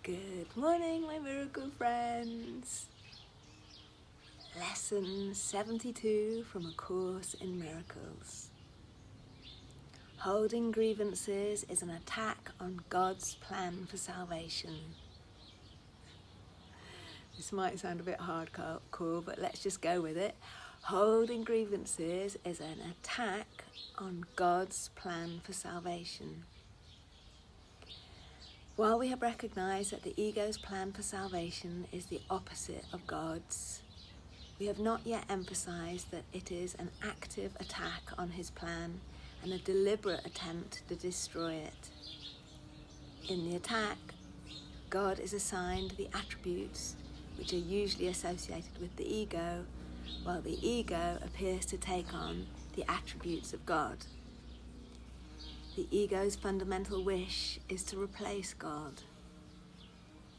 Good morning, my miracle friends. Lesson 72 from A Course in Miracles. Holding grievances is an attack on God's plan for salvation. This might sound a bit hardcore, but let's just go with it. Holding grievances is an attack on God's plan for salvation. While we have recognized that the ego's plan for salvation is the opposite of God's, we have not yet emphasized that it is an active attack on his plan and a deliberate attempt to destroy it. In the attack, God is assigned the attributes which are usually associated with the ego, while the ego appears to take on the attributes of God. The ego's fundamental wish is to replace God.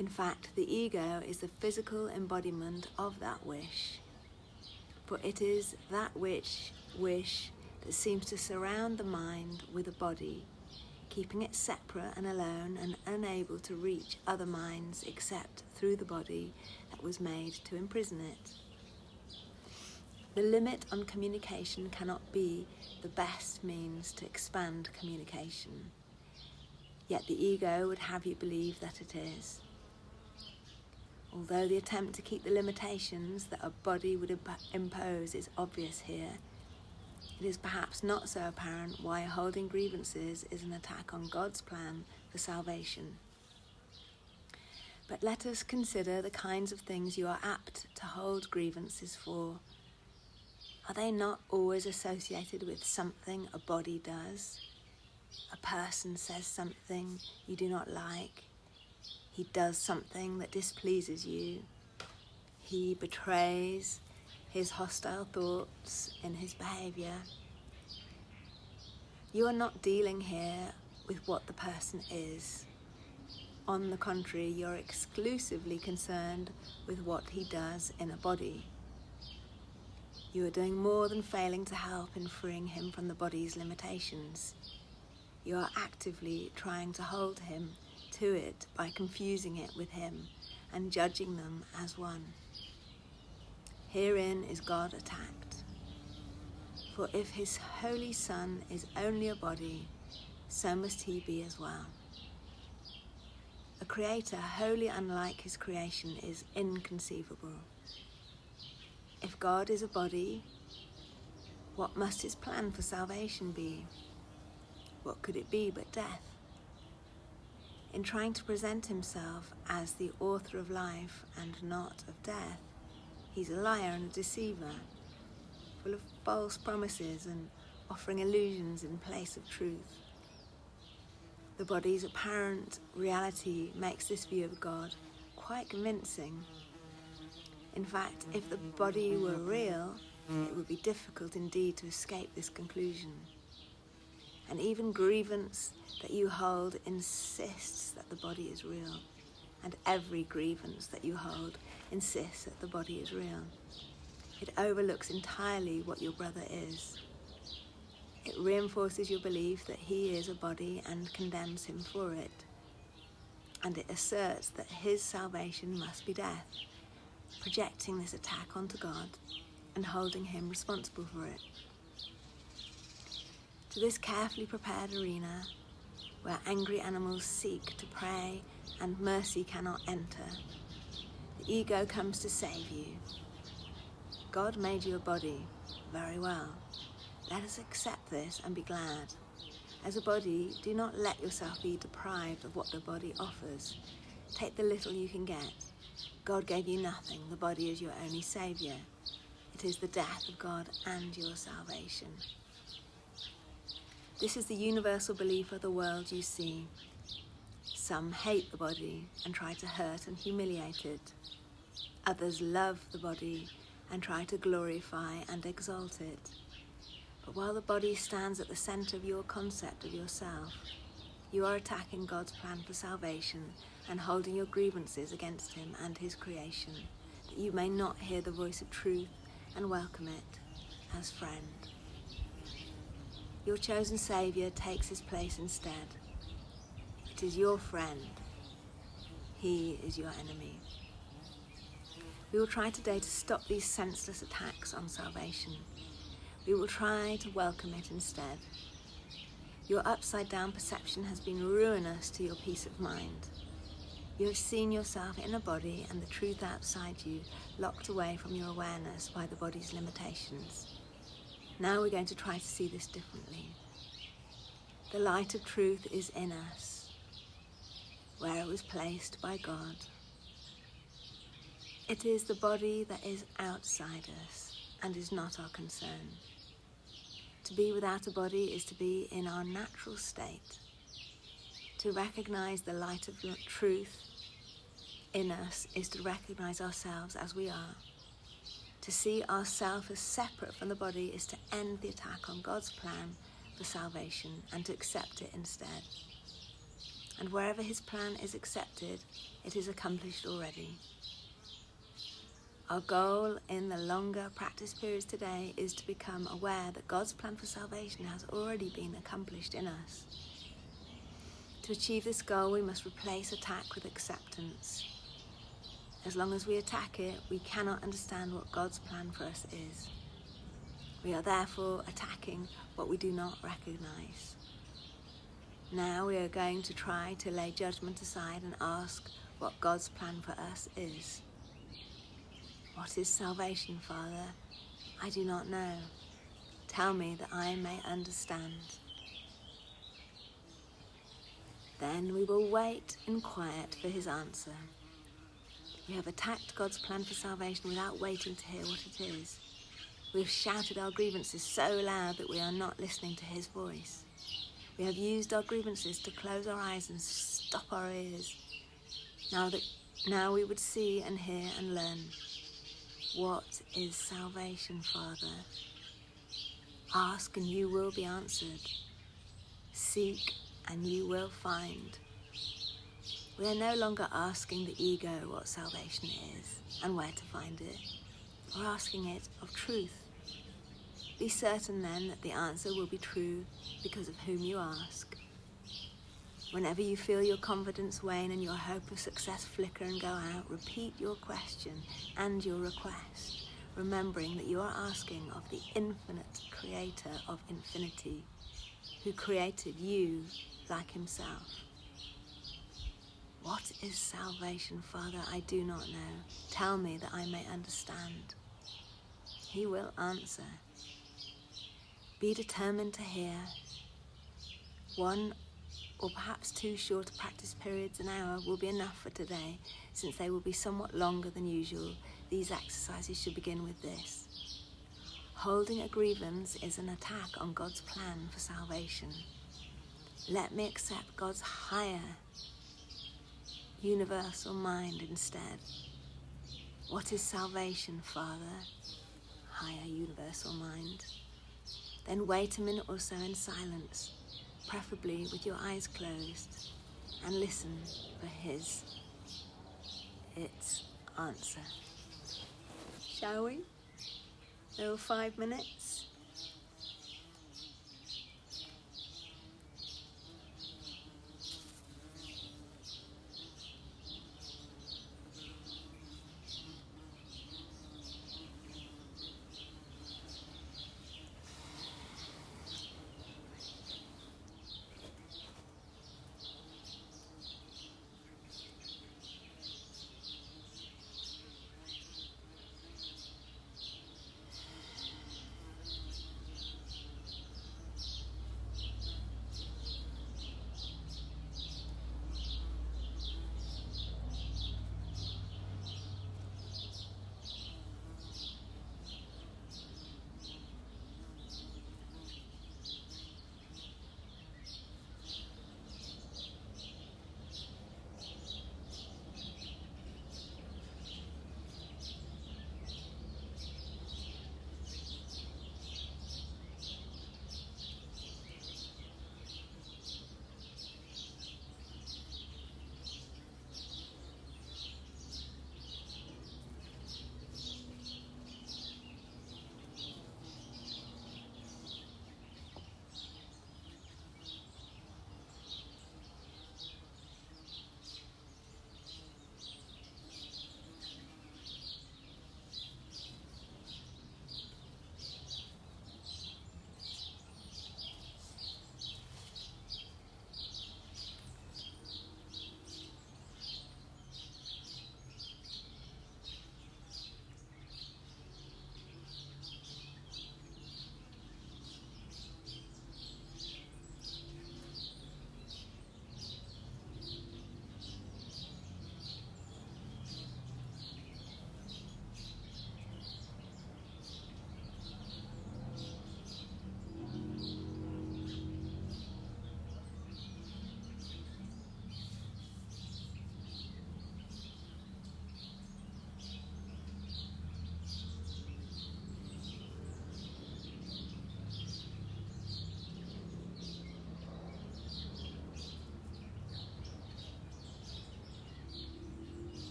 In fact, the ego is the physical embodiment of that wish, for it is that wish that seems to surround the mind with a body, keeping it separate and alone and unable to reach other minds except through the body that was made to imprison it. The limit on communication cannot be the best means to expand communication, yet the ego would have you believe that it is. Although the attempt to keep the limitations that a body would impose is obvious here, it is perhaps not so apparent why holding grievances is an attack on God's plan for salvation. But let us consider the kinds of things you are apt to hold grievances for. Are they not always associated with something a body does? A person says something you do not like. He does something that displeases you. He betrays his hostile thoughts in his behavior. You are not dealing here with what the person is. On the contrary, you're exclusively concerned with what he does in a body. You are doing more than failing to help in freeing him from the body's limitations. You are actively trying to hold him to it by confusing it with him and judging them as one. Herein is God attacked. For if his holy Son is only a body, so must he be as well. A creator wholly unlike his creation is inconceivable. If God is a body, what must his plan for salvation be? What could it be but death? In trying to present himself as the author of life and not of death, he's a liar and a deceiver, full of false promises and offering illusions in place of truth. The body's apparent reality makes this view of God quite convincing. In fact, if the body were real, it would be difficult indeed to escape this conclusion. And even grievance that you hold insists that the body is real, and every grievance that you hold insists that the body is real. It overlooks entirely what your brother is. It reinforces your belief that he is a body and condemns him for it. And it asserts that his salvation must be death, projecting this attack onto God and holding him responsible for it. To this carefully prepared arena, where angry animals seek to prey and mercy cannot enter, the ego comes to save you. God made you a body. Very well. Let us accept this and be glad. As a body, do not let yourself be deprived of what the body offers. Take the little you can get. God gave you nothing. The body is your only saviour. It is the death of God and your salvation. This is the universal belief of the world you see. Some hate the body and try to hurt and humiliate it. Others love the body and try to glorify and exalt it. But while the body stands at the centre of your concept of yourself, you are attacking God's plan for salvation and holding your grievances against him and his creation, that you may not hear the voice of truth and welcome it as friend. Your chosen Saviour takes his place instead. It is your friend. He is your enemy. We will try today to stop these senseless attacks on salvation. We will try to welcome it instead. Your upside-down perception has been ruinous to your peace of mind. You have seen yourself in a body and the truth outside you locked away from your awareness by the body's limitations. Now we're going to try to see this differently. The light of truth is in us, where it was placed by God. It is the body that is outside us and is not our concern. To be without a body is to be in our natural state. To recognize the light of truth in us is to recognize ourselves as we are. To see ourselves as separate from the body is to end the attack on God's plan for salvation and to accept it instead. And wherever his plan is accepted, it is accomplished already. Our goal in the longer practice periods today is to become aware that God's plan for salvation has already been accomplished in us. To achieve this goal, we must replace attack with acceptance. As long as we attack it, we cannot understand what God's plan for us is. We are therefore attacking what we do not recognize. Now we are going to try to lay judgment aside and ask what God's plan for us is. What is salvation, Father? I do not know. Tell me that I may understand. Then we will wait in quiet for his answer. We have attacked God's plan for salvation without waiting to hear what it is. We have shouted our grievances so loud that we are not listening to his voice. We have used our grievances to close our eyes and stop our ears. Now we would see and hear and learn. What is salvation, Father? Ask and you will be answered. Seek and you will find. We are no longer asking the ego what salvation is and where to find it. We're asking it of truth. Be certain then that the answer will be true because of whom you ask. Whenever you feel your confidence wane and your hope of success flicker and go out, repeat your question and your request, remembering that you are asking of the infinite creator of infinity, who created you like himself. What is salvation, Father? I do not know. Tell me that I may understand. He will answer. Be determined to hear. 1 or perhaps 2 short practice periods an hour will be enough for today. Since they will be somewhat longer than usual, these exercises should begin with this. Holding a grievance is an attack on God's plan for salvation. Let me accept God's higher, universal mind instead. What is salvation, Father? Higher, universal mind. Then wait a minute or so in silence, preferably with your eyes closed, and listen for its answer. Shall we? Little 5 minutes.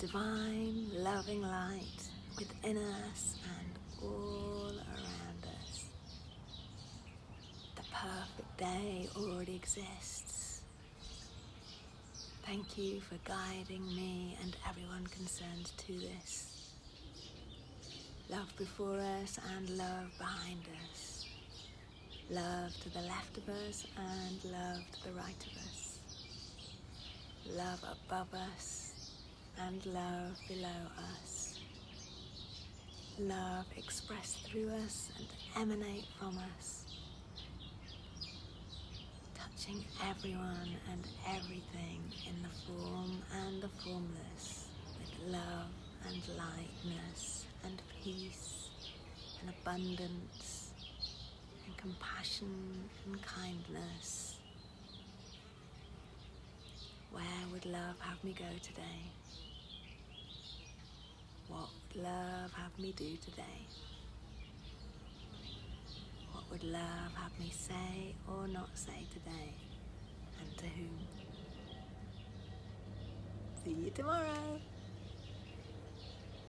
divine, loving light within us and all around us. The perfect day already exists. Thank you for guiding me and everyone concerned to this. Love before us and love behind us. Love to the left of us and love to the right of us. Love above us and love below us. Love expressed through us and emanate from us. Touching everyone and everything in the form and the formless with love and lightness and peace and abundance and compassion and kindness. Where would love have me go today? What would love have me do today? What would love have me say or not say today? And to whom? See you tomorrow.